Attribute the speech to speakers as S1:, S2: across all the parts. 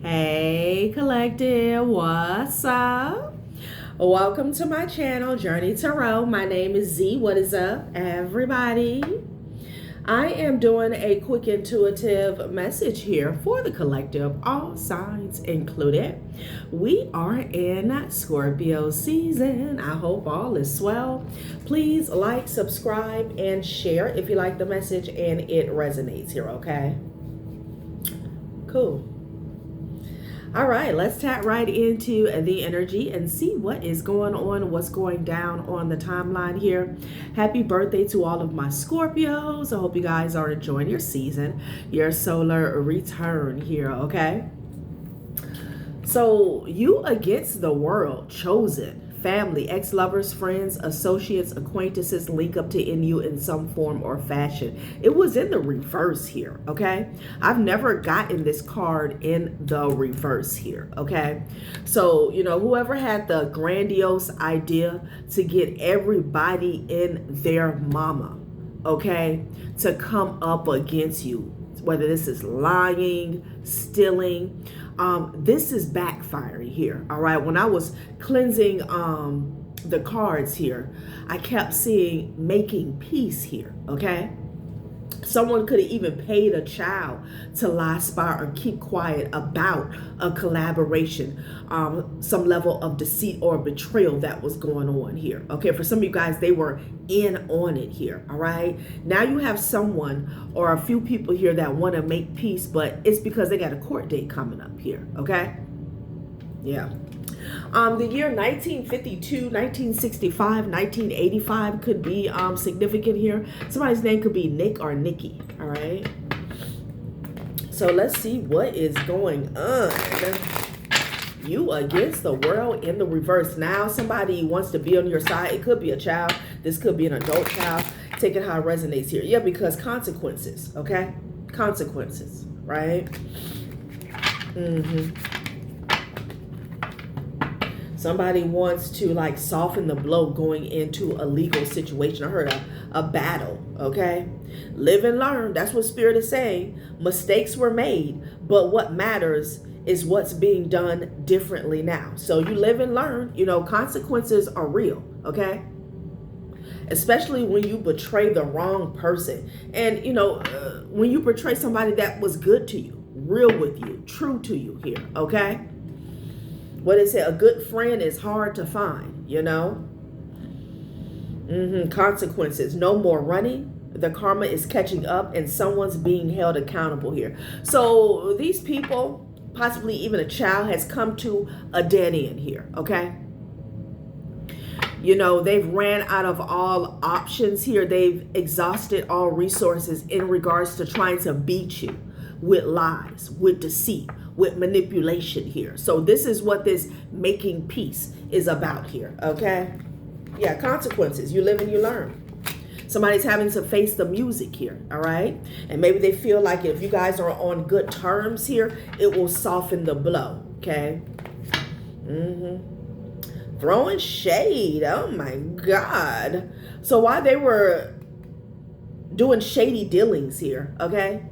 S1: Hey collective, what's up? Welcome to my channel, Journey Tarot. My name is Z. What is up, everybody? I am doing a quick intuitive message here for the collective, all signs included. We are in Scorpio season. I hope all is swell. Please like, subscribe, and share if you like the message and it resonates here, okay? Cool. All right, let's tap right into the energy and see what is going on, what's going down on the timeline here. Happy birthday to all of my Scorpios. I hope you guys are enjoying your season, your solar return here, okay? So you against the world, chosen. Family, ex-lovers, friends, associates, acquaintances link up to end you in some form or fashion. It was in the reverse here, okay? I've never gotten this card in the reverse here, okay? So, whoever had the grandiose idea to get everybody in their mama, okay, to come up against you, whether this is lying, stealing, this is backfiring here. All right. When I was cleansing the cards here, I kept seeing making peace here. Okay. Someone could have even paid a child to lie, spy, or keep quiet about a collaboration, some level of deceit or betrayal that was going on here. Okay, for some of you guys, they were in on it here. All right, now you have someone or a few people here that want to make peace, but it's because they got a court date coming up here. Okay, yeah. The year 1952, 1965, 1985 could be significant here. Somebody's name could be Nick or Nikki, all right? So let's see what is going on. You against the world in the reverse. Now somebody wants to be on your side. It could be a child. This could be an adult child. Take it how it resonates here. Yeah, because consequences, okay? Consequences, right? Somebody wants to like soften the blow going into a legal situation. I heard a battle, okay? Live and learn. That's what Spirit is saying. Mistakes were made, but what matters is what's being done differently now. So you live and learn. Consequences are real, okay? Especially when you betray the wrong person. And, when you betray somebody that was good to you, real with you, true to you here, okay? What it said, a good friend is hard to find, Consequences. No more running. The karma is catching up and someone's being held accountable here. So these people, possibly even a child, has come to a dead end here, okay? They've ran out of all options here. They've exhausted all resources in regards to trying to beat you with lies, with deceit, with manipulation here. So this is what this making peace is about here, okay? Yeah, consequences. You live and you learn. Somebody's having to face the music here, all right? And maybe they feel like if you guys are on good terms here, it will soften the blow, okay? Throwing shade. Oh my God. So while they were doing shady dealings here, okay?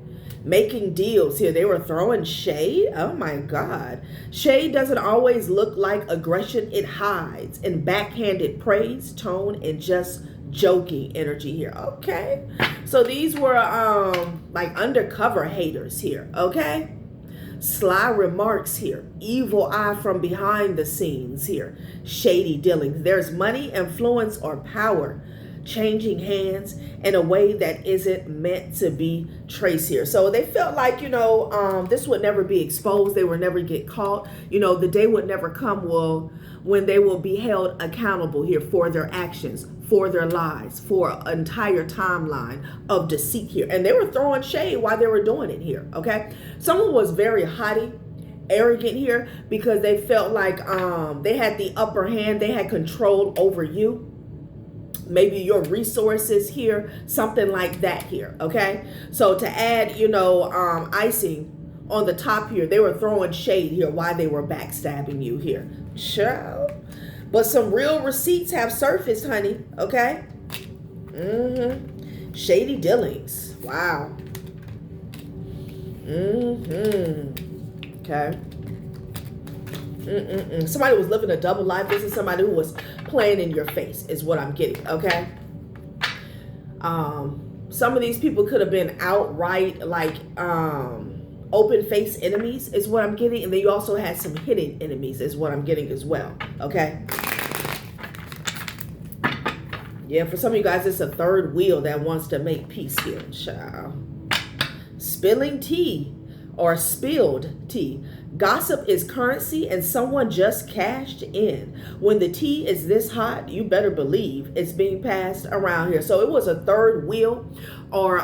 S1: Making deals here, they were throwing shade. Oh my God. Shade doesn't always look like aggression. It hides in backhanded praise, tone, and just joking energy here. Okay. So these were like undercover haters here. Okay. Sly remarks here. Evil eye from behind the scenes here. Shady dealings. There's money, influence, or power changing hands in a way that isn't meant to be traced here. So they felt like, this would never be exposed. They would never get caught. The day would never come when they will be held accountable here for their actions, for their lies, for an entire timeline of deceit here. And they were throwing shade while they were doing it here, okay? Someone was very haughty, arrogant here because they felt like they had the upper hand. They had control over you. Maybe your resources here, something like that here, okay? So to add, icing on the top here, they were throwing shade here while they were backstabbing you here. Child. But some real receipts have surfaced, honey, okay? Shady dealings. Wow. Okay. Somebody was living a double life. This is somebody who was playing in your face is what I'm getting, okay? Some of these people could have been outright like open face enemies is what I'm getting. And then you also had some hidden enemies is what I'm getting as well, okay? Yeah, for some of you guys, it's a third wheel that wants to make peace here, child. Spilling tea or spilled tea. Gossip is currency and someone just cashed in. When the tea is this hot, you better believe it's being passed around here. So it was a third wheel or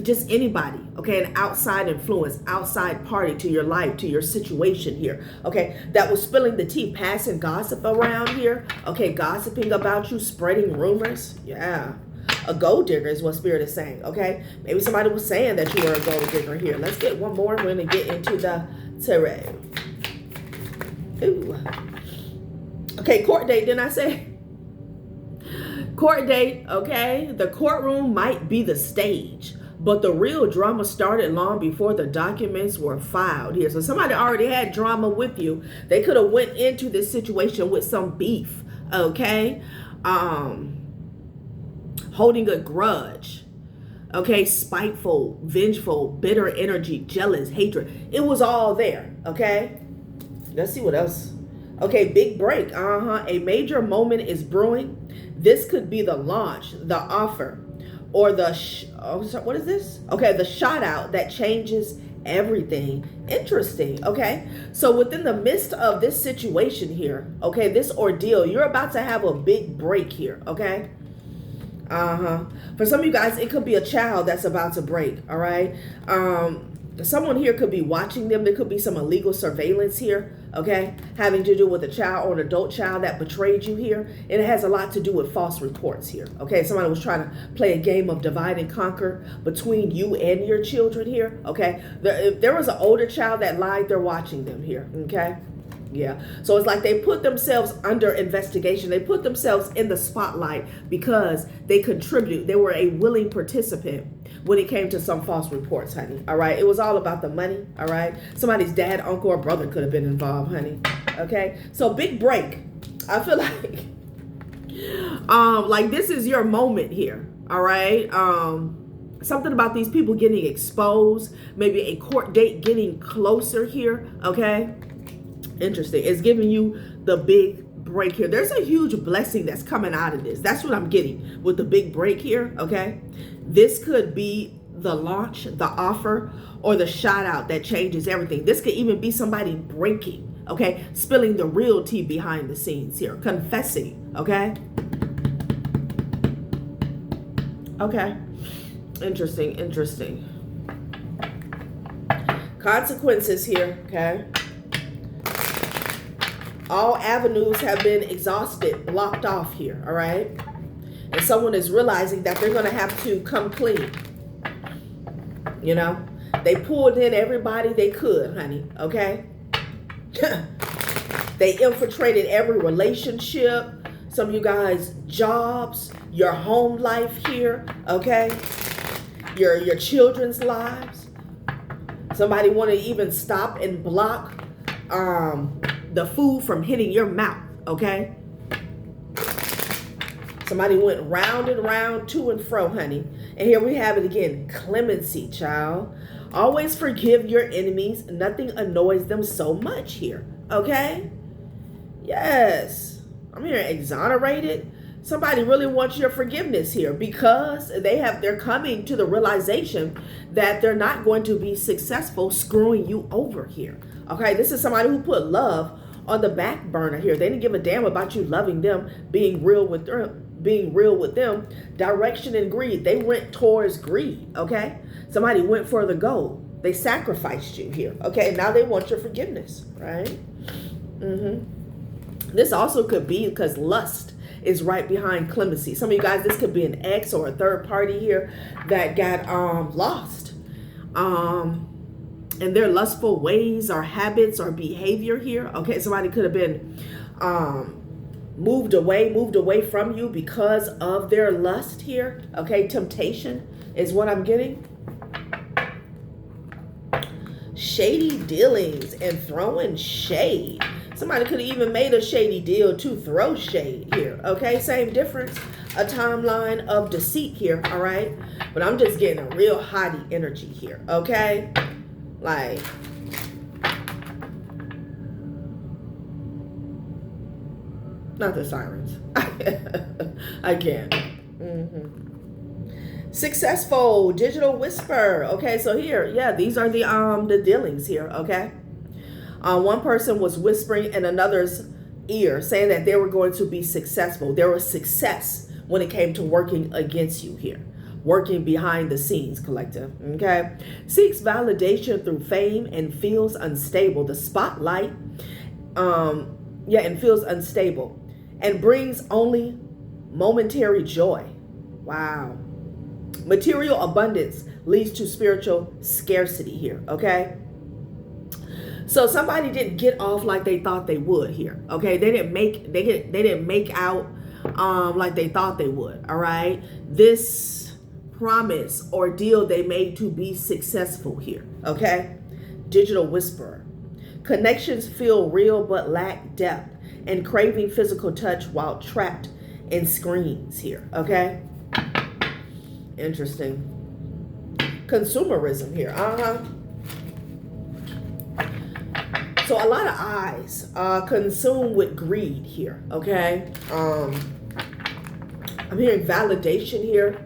S1: just anybody, okay, an outside influence, outside party to your life, to your situation here, okay, that was spilling the tea, passing gossip around here, okay, gossiping about you, spreading rumors. Yeah, a gold digger is what Spirit is saying, okay? Maybe somebody was saying that you were a gold digger here. Let's get one more. We're going to get into the tarot. Ooh. Okay, court date, didn't I say? Court date, okay? The courtroom might be the stage, but the real drama started long before the documents were filed here. So somebody already had drama with you. They could have went into this situation with some beef, okay? Holding a grudge, okay? Spiteful, vengeful, bitter energy, jealous, hatred. It was all there, okay? Let's see what else. Okay, big break. A major moment is brewing. This could be the launch, the offer, or the, what is this? Okay, the shout out that changes everything. Interesting, okay? So within the midst of this situation here, okay, this ordeal, you're about to have a big break here, okay? For some of you guys, it could be a child that's about to break, all right? Someone here could be watching them. There could be some illegal surveillance here, okay, having to do with a child or an adult child that betrayed you here. And it has a lot to do with false reports here, okay? Somebody was trying to play a game of divide and conquer between you and your children here, okay? If there was an older child that lied, they're watching them here, okay? Yeah, so it's like they put themselves under investigation. They put themselves in the spotlight because they contribute. They were a willing participant when it came to some false reports, honey. All right, it was all about the money. All right, somebody's dad, uncle, or brother could have been involved, honey. Okay, so big break. I feel like this is your moment here. All right, something about these people getting exposed. Maybe a court date getting closer here. Okay. Interesting. It's giving you the big break here. There's a huge blessing that's coming out of this. That's what I'm getting with the big break here, okay? This could be the launch, the offer, or the shout out that changes everything. This could even be somebody breaking, okay? Spilling the real tea behind the scenes here. Confessing, okay? Okay. Interesting, interesting. Consequences here, okay? All avenues have been exhausted, blocked off here, all right? And someone is realizing that they're going to have to come clean. You know? They pulled in everybody they could, honey, okay? They infiltrated every relationship. Some of you guys, jobs, your home life here, okay? Your children's lives. Somebody want to even stop and block the food from hitting your mouth, okay? Somebody went round and round, to and fro, honey. And here we have it again. Clemency, child. Always forgive your enemies. Nothing annoys them so much here, okay? Yes. I'm here exonerated. Somebody really wants your forgiveness here because they're coming to the realization that they're not going to be successful screwing you over here. Okay, this is somebody who put love on the back burner here. They didn't give a damn about you loving them, being real with them. Direction and greed. They went towards greed, okay? Somebody went for the gold. They sacrificed you here, okay? Now they want your forgiveness, right? This also could be because lust is right behind clemency. Some of you guys, this could be an ex or a third party here that got lost. And their lustful ways or habits or behavior here. Okay, somebody could have been moved away from you because of their lust here. Okay, temptation is what I'm getting. shady dealings and throwing shade. Somebody could have even made a shady deal to throw shade here. Okay, same difference. A timeline of deceit here, all right? But I'm just getting a real hottie energy here, okay? Like, not the sirens. I can't. Successful digital whisper. Okay, so here, yeah, these are the dealings here, okay? One person was whispering in another's ear, saying that they were going to be successful. There was success when it came to working against you here. Working behind the scenes, collective, okay? Seeks validation through fame and feels unstable. The spotlight, and feels unstable. And brings only momentary joy. Wow. Material abundance leads to spiritual scarcity here, okay? So somebody didn't get off like they thought they would here, okay? They didn't make out like they thought they would, all right? This promise or deal they made to be successful here, okay? Digital whisperer. Connections feel real but lack depth and craving physical touch while trapped in screens here, okay? Interesting. Consumerism here, So a lot of eyes consumed with greed here, okay? I'm hearing validation here.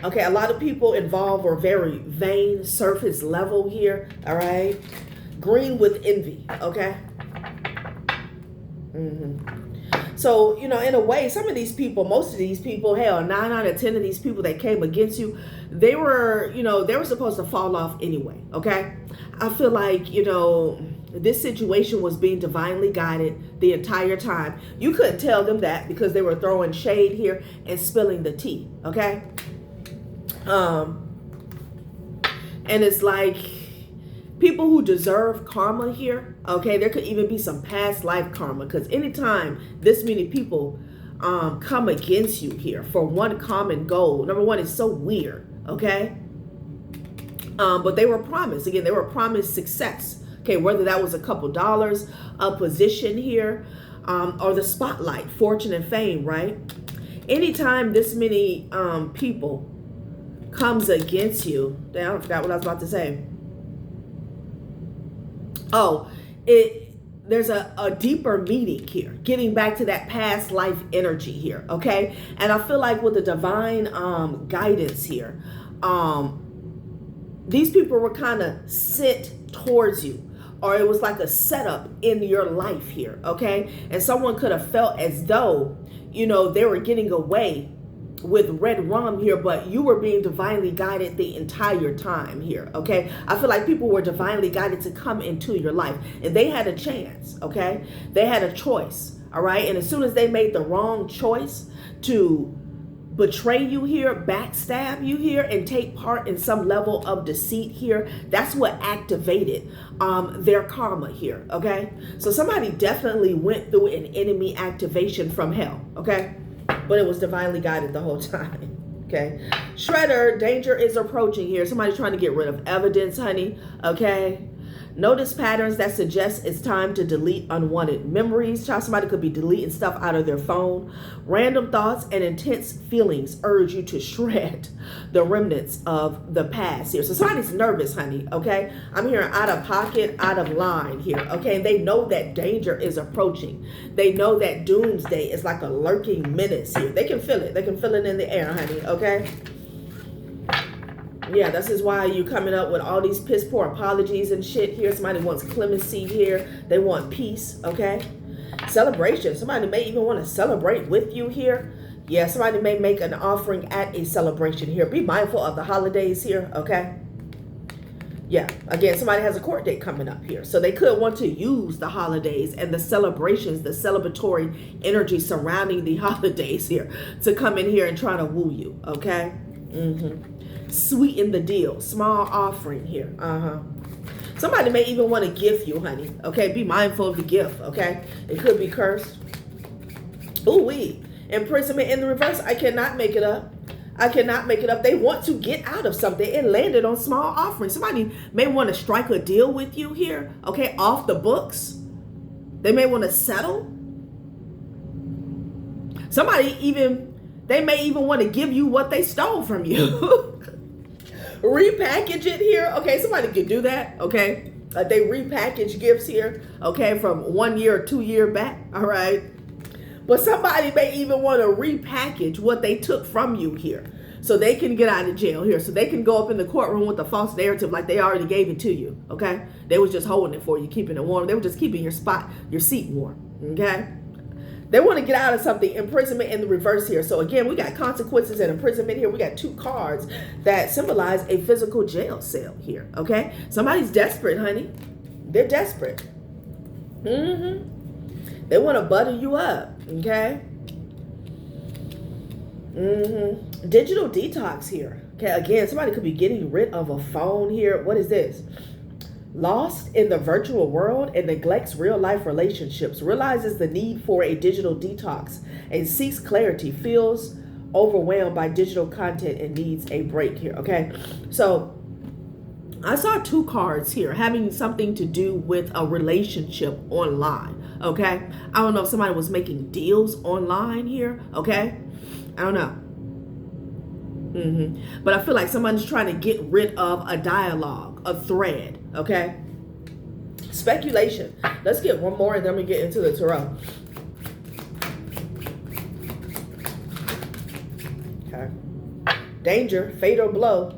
S1: Okay, a lot of people involved are very vain, surface level here, all right? Green with envy, okay? So, in a way, some of these people, most of these people, hell, 9 out of 10 of these people that came against you, they were supposed to fall off anyway, okay? I feel like, this situation was being divinely guided the entire time. You couldn't tell them that because they were throwing shade here and spilling the tea, okay? And it's like people who deserve karma here, okay? There could even be some past life karma, because anytime this many people come against you here for one common goal, number one, it's so weird, okay? But they were promised, again, they were promised success. Okay, whether that was a couple dollars, a position here, or the spotlight, fortune and fame, right? Anytime this many people comes against you, damn, I forgot what I was about to say. Oh, there's a deeper meaning here, getting back to that past life energy here, okay? And I feel like with the divine guidance here, these people were kind of sent towards you, or it was like a setup in your life here, okay? And someone could have felt as though, they were getting away with red rum here, but you were being divinely guided the entire time here, okay? I feel like people were divinely guided to come into your life, and they had a chance, okay? They had a choice, all right? And as soon as they made the wrong choice to betray you here, backstab you here, and take part in some level of deceit here, that's what activated their karma here, okay? So somebody definitely went through an enemy activation from hell, okay? But it was divinely guided the whole time, okay? Shredder, danger is approaching here. Somebody's trying to get rid of evidence, honey, okay? Notice patterns that suggest it's time to delete unwanted memories. Somebody could be deleting stuff out of their phone. Random thoughts and intense feelings urge you to shred the remnants of the past here. So somebody's nervous, honey, okay? I'm hearing out of pocket, out of line here, okay? And they know that danger is approaching. They know that doomsday is like a lurking menace here. They can feel it. They can feel it in the air, honey, okay? Yeah, this is why you coming up with all these piss poor apologies and shit here. Somebody wants clemency here. They want peace, okay? Celebration. Somebody may even want to celebrate with you here. Yeah, somebody may make an offering at a celebration here. Be mindful of the holidays here, okay? Yeah, again, somebody has a court date coming up here. So they could want to use the holidays and the celebrations, the celebratory energy surrounding the holidays here to come in here and try to woo you, okay? Sweeten the deal. Small offering here. Somebody may even want to gift you, honey. Okay, be mindful of the gift, okay? It could be cursed. Ooh-wee. Imprisonment in the reverse. I cannot make it up. I cannot make it up. They want to get out of something. It landed on small offerings. Somebody may want to strike a deal with you here, okay, off the books. They may want to settle. They may even want to give you what they stole from you. Repackage it here. Okay, somebody could do that, okay? They repackage gifts here, okay, from 1 year or 2 year back, all right? But somebody may even want to repackage what they took from you here so they can get out of jail here, so they can go up in the courtroom with a false narrative like they already gave it to you, okay? They was just holding it for you, keeping it warm. They were just keeping your seat warm, okay? They want to get out of something. Imprisonment in the reverse here. So again, we got consequences and imprisonment here. We got 2 cards that symbolize a physical jail cell here, okay? Somebody's desperate, honey. They're desperate. They want to butter you up, okay? Digital detox here. Okay, again, somebody could be getting rid of a phone here. What is this? Lost in the virtual world and neglects real life relationships, realizes the need for a digital detox and seeks clarity, feels overwhelmed by digital content and needs a break here, okay? So I saw 2 cards here having something to do with a relationship online, okay? I don't know if somebody was making deals online here, okay? I don't know. But I feel like somebody's trying to get rid of a dialogue, a thread, okay? Speculation. Let's get one more and then we get into the tarot. Okay. Danger, fatal blow.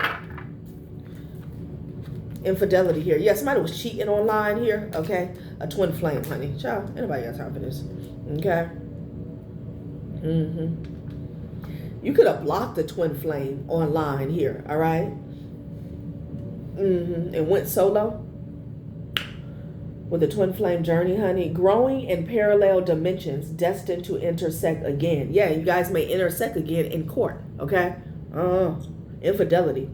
S1: Infidelity here. Yeah, somebody was cheating online here, okay? A twin flame, honey. Child, anybody got time for this? Okay. You could have blocked the twin flame online here, all right? And went solo with the twin flame journey, honey. Growing in parallel dimensions, destined to intersect again. Yeah, you guys may intersect again in court, okay? Infidelity.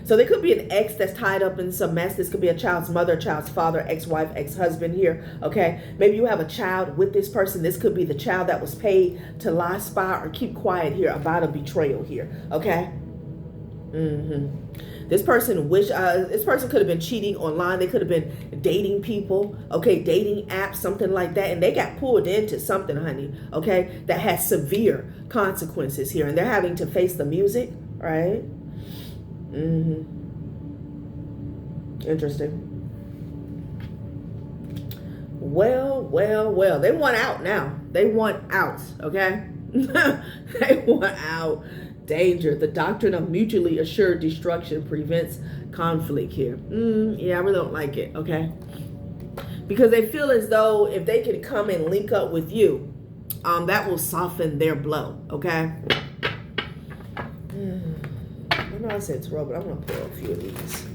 S1: So there could be an ex that's tied up in some mess. This could be a child's mother, child's father, ex-wife, ex-husband here, okay? Maybe you have a child with this person. This could be the child that was paid to lie, spy, or keep quiet here about a betrayal here, okay? This person this person could have been cheating online. They could have been dating people, okay, dating apps, something like that, and they got pulled into something, honey, okay, that has severe consequences here, and they're having to face the music, right? Interesting. Well. They want out now. They want out, okay? They want out. Danger. The doctrine of mutually assured destruction prevents conflict here. Yeah, I really don't like it, okay? Because they feel as though if they can come and link up with you, that will soften their blow, okay? I know I said tarot, but I'm going to pull a few of these.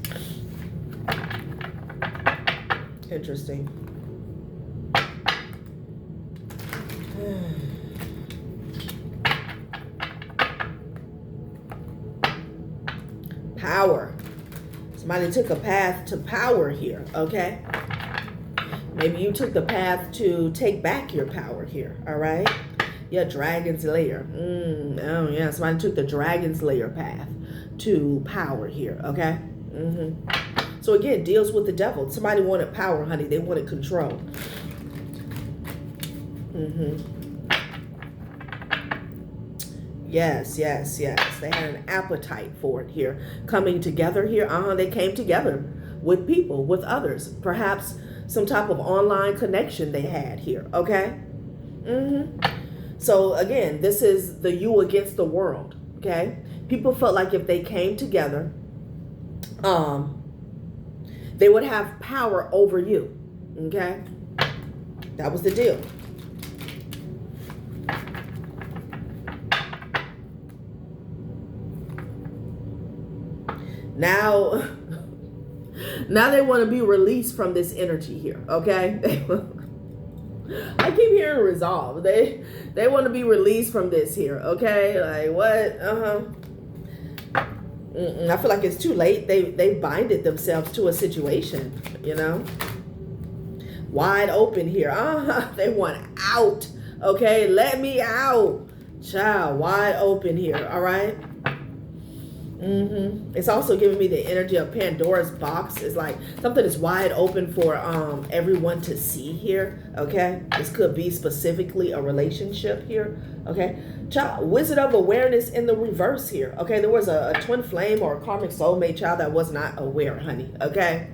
S1: Interesting. Power. Somebody took a path to power here, okay? Maybe you took the path to take back your power here, all right? Yeah, Dragon's Lair. Oh, yeah, somebody took the Dragon's Lair path to power here, okay? So again, deals with the devil. Somebody wanted power, honey. They wanted control. Yes. They had an appetite for it here. Coming together here. They came together with people, with others. Perhaps some type of online connection they had here, okay? So again, this is the you against the world, okay? People felt like if they came together, they would have power over you, okay? That was the deal. Now they want to be released from this energy here, okay? I keep hearing resolve. They want to be released from this here, okay? Like what? I feel like it's too late. They binded themselves to a situation, you know? Wide open here. They want out, okay? Let me out. Child, wide open here, all right? It's also giving me the energy of Pandora's box. It's like something is wide open for everyone to see here, okay? This could be specifically a relationship here, okay? Child, Wizard of Awareness in the reverse here, okay? There was a twin flame or a karmic soulmate child that was not aware, honey, okay?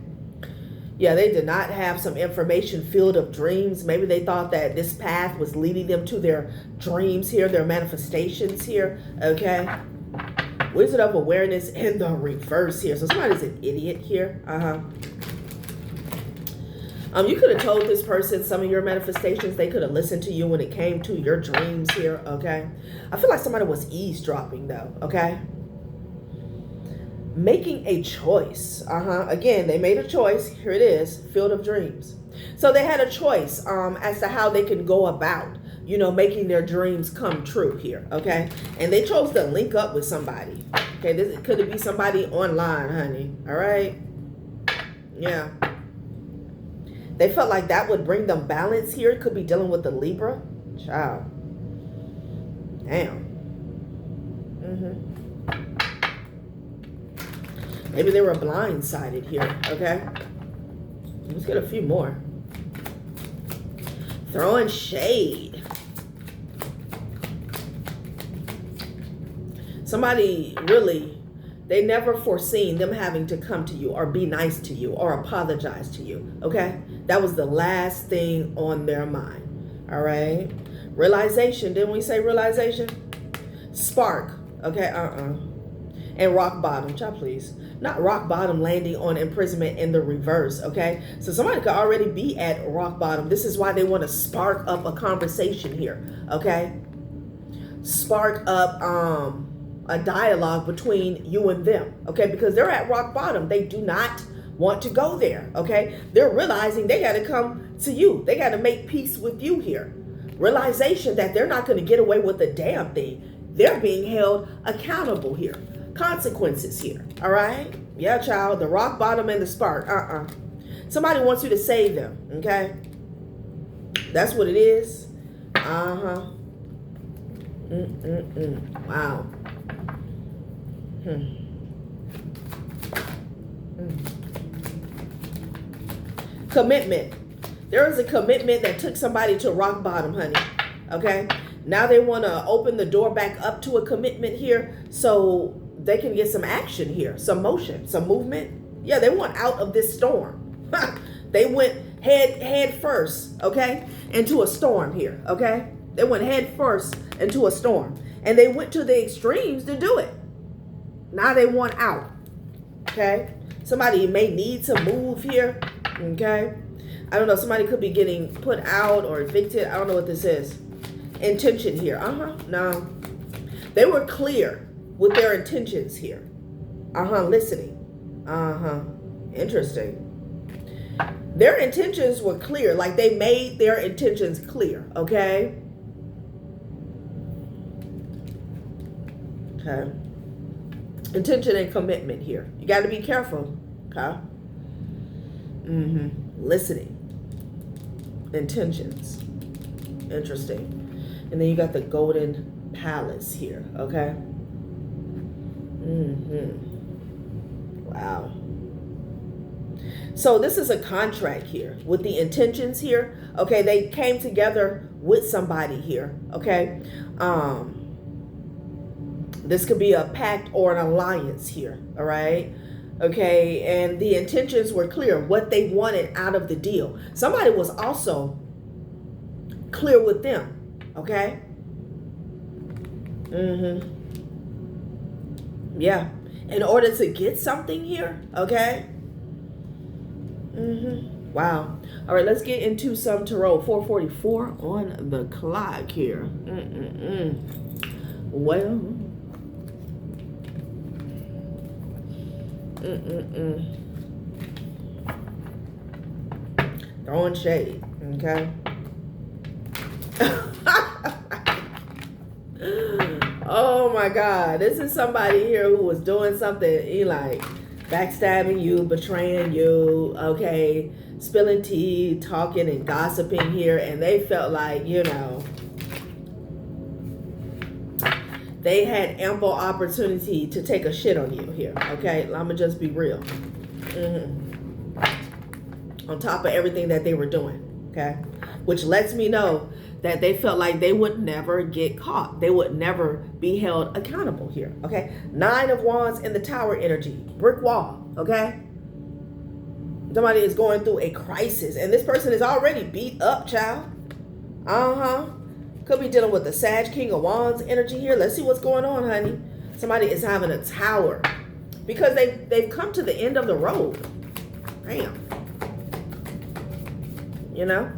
S1: Yeah, they did not have some information field of dreams. Maybe they thought that this path was leading them to their dreams here, their manifestations here, okay? Wizard of Awareness in the reverse here. So somebody's an idiot here. You could have told this person some of your manifestations. They could have listened to you when it came to your dreams here, okay? I feel like somebody was eavesdropping though, okay? Making a choice. Again, they made a choice. Here it is, field of dreams. So they had a choice as to how they can go about, you know, making their dreams come true here, okay? And they chose to link up with somebody. Okay, this could be somebody online, honey. All right? Yeah. They felt like that would bring them balance here. Could be dealing with the Libra. Child. Damn. Maybe they were blindsided here, okay? Let's get a few more. Throwing shade. Somebody really, they never foreseen them having to come to you or be nice to you or apologize to you, okay? That was the last thing on their mind, all right? Realization, didn't we say realization? Spark, okay, And rock bottom, child, please. Not rock bottom, landing on imprisonment in the reverse, okay? So somebody could already be at rock bottom. This is why they want to spark up a conversation here, okay? Spark up a dialogue between you and them, okay? Because they're at rock bottom. They do not want to go there, okay? They're realizing they got to come to you. They got to make peace with you here. Realization that they're not going to get away with a damn thing. They're being held accountable here. Consequences here, all right? Yeah, child, the rock bottom and the spark, Somebody wants you to save them, okay? That's what it is. Wow. Commitment. There is a commitment that took somebody to rock bottom, honey, okay? Now they want to open the door back up to a commitment here so they can get some action here, some motion, some movement. Yeah, they want out of this storm. They went head first, okay, into a storm here, okay? They went head first into a storm. And they went to the extremes to do it. Now they want out, okay? Somebody may need to move here, okay? I don't know, somebody could be getting put out or evicted. I don't know what this is. Intention here, no. They were clear with their intentions here. Listening. Interesting. Their intentions were clear, like they made their intentions clear, okay? Okay. Intention and commitment here. You got to be careful, okay? Listening. Intentions. Interesting. And then you got the golden palace here, okay? Wow. So this is a contract here with the intentions here. Okay, they came together with somebody here, okay? This could be a pact or an alliance here, all right? Okay, and the intentions were clear, what they wanted out of the deal. Somebody was also clear with them, okay? Yeah, in order to get something here, okay? Wow. All right, let's get into some tarot. 4:44 on the clock here. Well, throwing shade, okay? Oh my God, this is somebody here who was doing something like backstabbing you, betraying you, okay, spilling tea, talking and gossiping here, and they felt like, you know, They had ample opportunity to take a shit on you here, okay? I'm going to just be real. On top of everything that they were doing, okay? Which lets me know that they felt like they would never get caught. They would never be held accountable here, okay? 9 of Wands in the Tower energy. Brick wall, okay? Somebody is going through a crisis, and this person is already beat up, child. Could be dealing with the Sag King of Wands energy here. Let's see what's going on, honey. Somebody is having a tower because they've come to the end of the road. Damn. You know?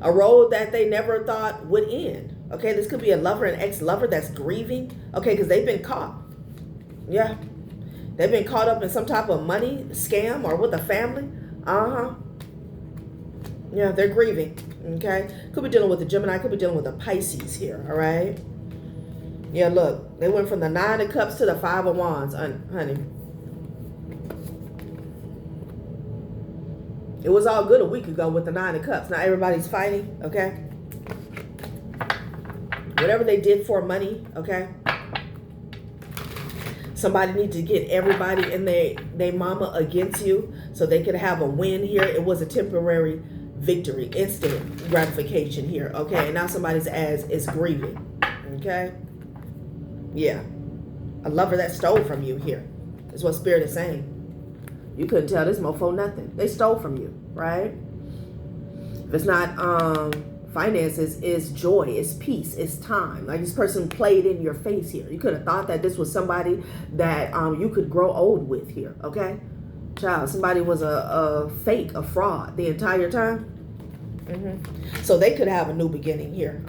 S1: A road that they never thought would end. Okay, this could be a lover, an ex-lover that's grieving. Okay, because they've been caught. Yeah. They've been caught up in some type of money scam or with a family. Yeah, they're grieving. Okay. Could be dealing with a Gemini. Could be dealing with a Pisces here. All right. Yeah, look. They went from the 9 of Cups to the 5 of Wands, honey. It was all good a week ago with the 9 of Cups. Now everybody's fighting. Okay. Whatever they did for money. Okay. Somebody needs to get everybody and they mama against you so they could have a win here. It was a temporary victory, instant gratification here. Okay, and now somebody's ass is grieving. Okay. Yeah. A lover that stole from you here is what Spirit is saying. You couldn't tell this mofo nothing. They stole from you, right? If it's not finances, it's joy, it's peace, it's time. Like this person played in your face here. You could have thought that this was somebody that you could grow old with here, okay? Child, somebody was a fake, a fraud the entire time. So they could have a new beginning here.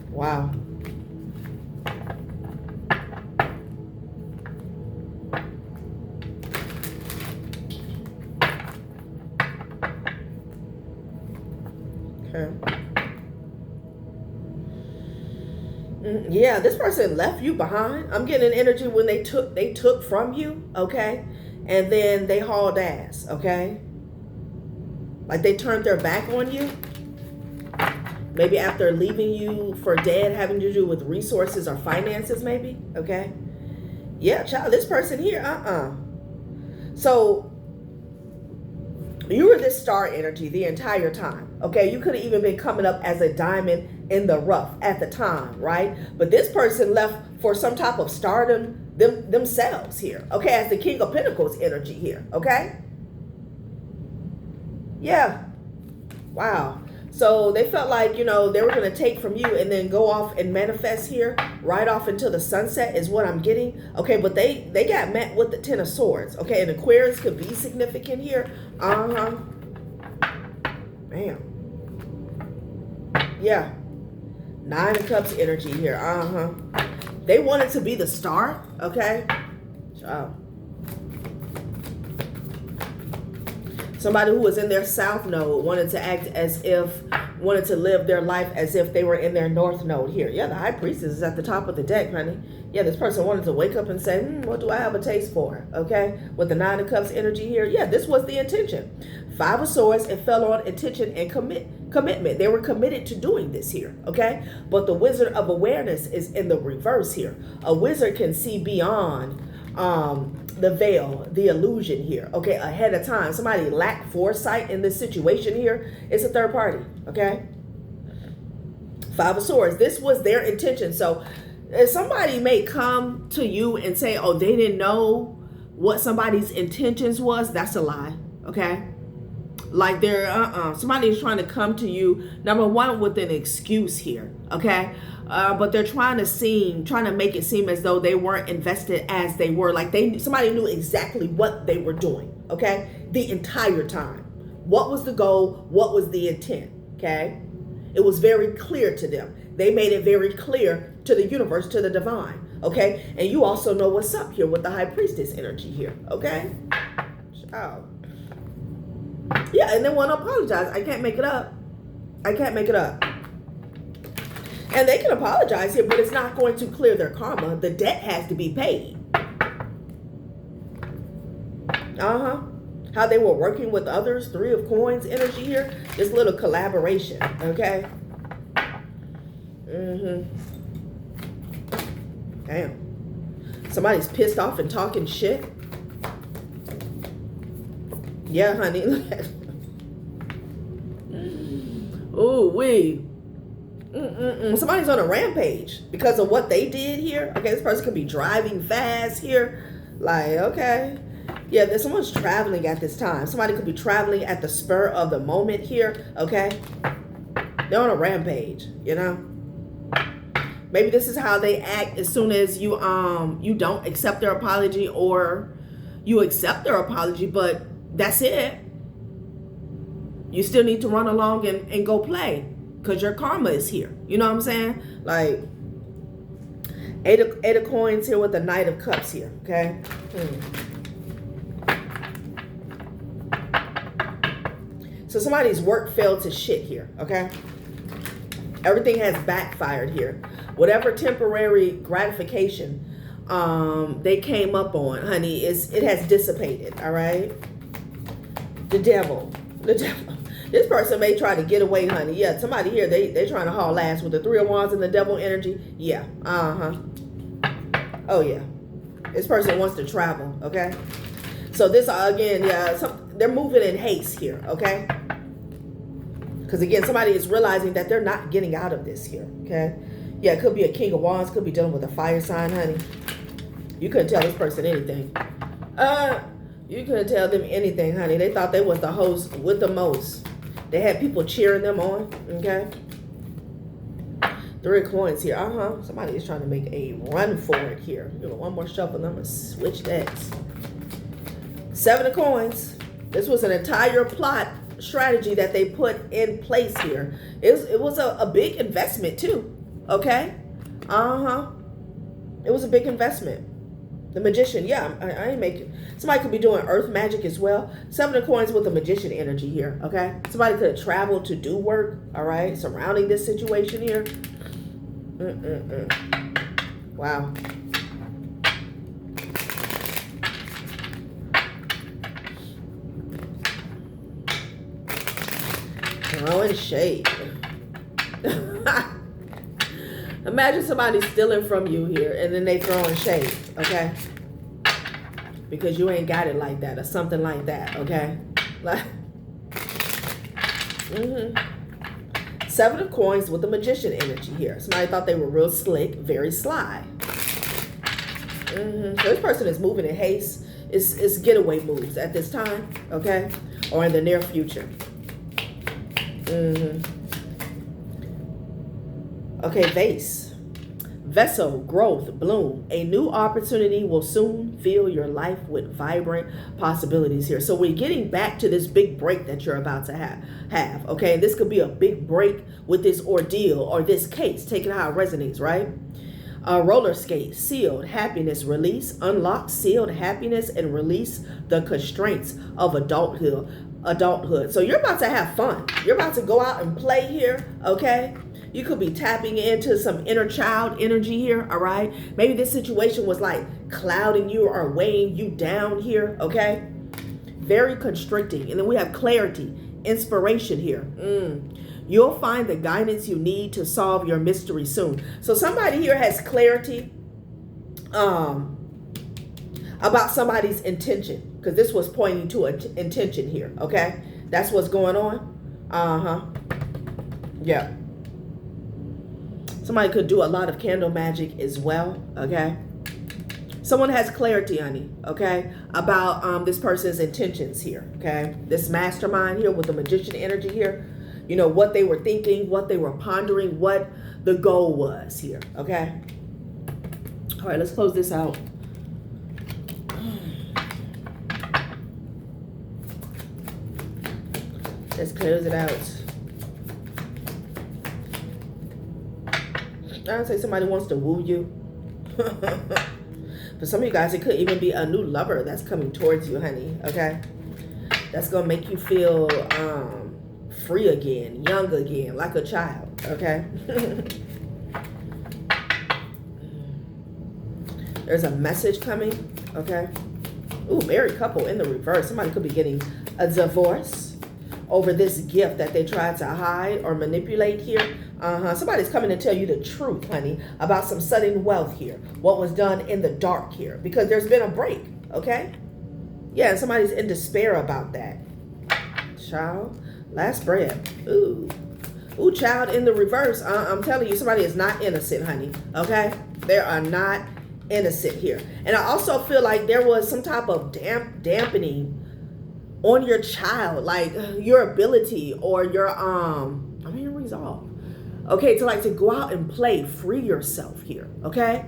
S1: Wow. Yeah, this person left you behind. I'm getting an energy when they took from you, okay? And then they hauled ass, okay? Like they turned their back on you. Maybe after leaving you for dead, having to do with resources or finances, maybe, okay? Yeah, child, this person here, So you were this star energy the entire time, okay? You could have even been coming up as a diamond in the rough at the time, right? But this person left for some type of stardom themselves here, okay? As the King of Pentacles energy here, okay? Yeah. Wow. So they felt like, you know, they were going to take from you and then go off and manifest here right off into the sunset is what I'm getting. Okay, but they got met with the 10 of Swords. Okay, and Aquarius could be significant here. Bam. Yeah. 9 of Cups energy here. They wanted to be the star. Okay. Wow. Somebody who was in their South Node wanted to live their life as if they were in their North Node here. Yeah, the High Priestess is at the top of the deck, honey. Yeah, this person wanted to wake up and say, what do I have a taste for? Okay, with the 9 of Cups energy here. Yeah, this was the intention. 5 of Swords, it fell on intention and commitment. They were committed to doing this here, okay? But the Wizard of Awareness is in the reverse here. A wizard can see beyond the veil, the illusion here, okay, ahead of time. Somebody lacked foresight in this situation here. It's a third party, okay? 5 of Swords, this was their intention. So somebody may come to you and say, oh, they didn't know what somebody's intentions was. That's a lie, okay? Like they're, somebody's trying to come to you, number one, with an excuse here, okay? But they're trying to make it seem as though they weren't invested as they were. Like somebody knew exactly what they were doing, okay? The entire time. What was the goal? What was the intent, okay? It was very clear to them. They made it very clear to the universe, to the divine, okay? And you also know what's up here with the High Priestess energy here, okay? Oh. Yeah, and they want to apologize. I can't make it up. I can't make it up. And they can apologize here, but it's not going to clear their karma. The debt has to be paid. How they were working with others. 3 of Coins energy here. This little collaboration, okay? Damn. Somebody's pissed off and talking shit. Yeah, honey. Ooh, wee. Somebody's on a rampage because of what they did here. Okay, this person could be driving fast here. Like, okay. Yeah, there's someone's traveling at this time. Somebody could be traveling at the spur of the moment here. Okay. They're on a rampage, you know. Maybe this is how they act as soon as you don't accept their apology, or you accept their apology, but that's it. You still need to run along and go play because your karma is here. You know what I'm saying? Like, eight of coins here with the Knight of Cups here, okay? So somebody's work failed to shit here, okay? Everything has backfired here. Whatever temporary gratification they came up on, honey, it has dissipated, all right? The devil. This person may try to get away, honey. Yeah, somebody here, they trying to haul ass with the Three of Wands and the devil energy. Yeah, oh, yeah. This person wants to travel, okay? So this, again, yeah, they're moving in haste here, okay? Because, again, somebody is realizing that they're not getting out of this here, okay? Yeah, it could be a King of Wands, could be dealing with a fire sign, honey. You couldn't tell this person anything. You couldn't tell them anything, honey. They thought they was the host with the most. They had people cheering them on, okay? Three of coins here. Somebody is trying to make a run for it here. You know, one more shuffle, and I'm going to switch decks. Seven of coins. This was an entire plot strategy that they put in place here. It was a big investment too, okay? It was a big investment. The Magician, yeah, I ain't making. Somebody could be doing earth magic as well. Seven of coins with the Magician energy here, okay? Somebody could have traveled to do work, all right, surrounding this situation here. Wow. Throwing shade. Imagine somebody stealing from you here and then they throwing shade, okay? Because you ain't got it like that or something like that, okay? Like, Seven of coins with the Magician energy here. Somebody thought they were real slick, very sly. So this person is moving in haste. It's getaway moves at this time, okay? Or in the near future. Okay, vase. Vessel, growth, bloom. A new opportunity will soon fill your life with vibrant possibilities here. So we're getting back to this big break that you're about to have. Okay, and this could be a big break with this ordeal or this case, taking how it resonates, right? Roller skate, sealed, happiness, release, unlock, sealed, happiness, and release the constraints of adulthood. So you're about to have fun. You're about to go out and play here, okay? You could be tapping into some inner child energy here, all right? Maybe this situation was like clouding you or weighing you down here, okay? Very constricting. And then we have clarity, inspiration here. You'll find the guidance you need to solve your mystery soon. So somebody here has clarity about somebody's intention, because this was pointing to an intention here, okay? That's what's going on. Yeah. Somebody could do a lot of candle magic as well, okay? Someone has clarity, honey, okay, about this person's intentions here, okay? This mastermind here with the Magician energy here, you know, what they were thinking, what they were pondering, what the goal was here, okay? All right, let's close this out. Let's close it out. I would say somebody wants to woo you. For some of you guys, it could even be a new lover that's coming towards you, honey, okay? That's going to make you feel free again, young again, like a child, okay? There's a message coming, okay? Ooh, married couple in the reverse. Somebody could be getting a divorce. over this gift that they tried to hide or manipulate here. Somebody's coming to tell you the truth, honey, about some sudden wealth here. What was done in the dark here. Because there's been a break, okay? Yeah, and somebody's in despair about that. Child, last breath. Ooh, child, in the reverse. I'm telling you, somebody is not innocent, honey, okay? They are not innocent here. And I also feel like there was some type of dampening on your child, like your ability or your resolve, okay, to go out and play, free yourself here, okay?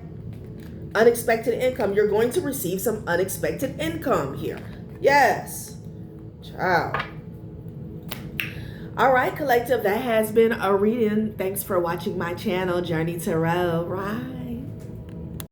S1: Unexpected income. You're going to receive some unexpected income here. Yes, child. All right, collective, that has been a reading. Thanks for watching my channel, Journey Tarot. Right.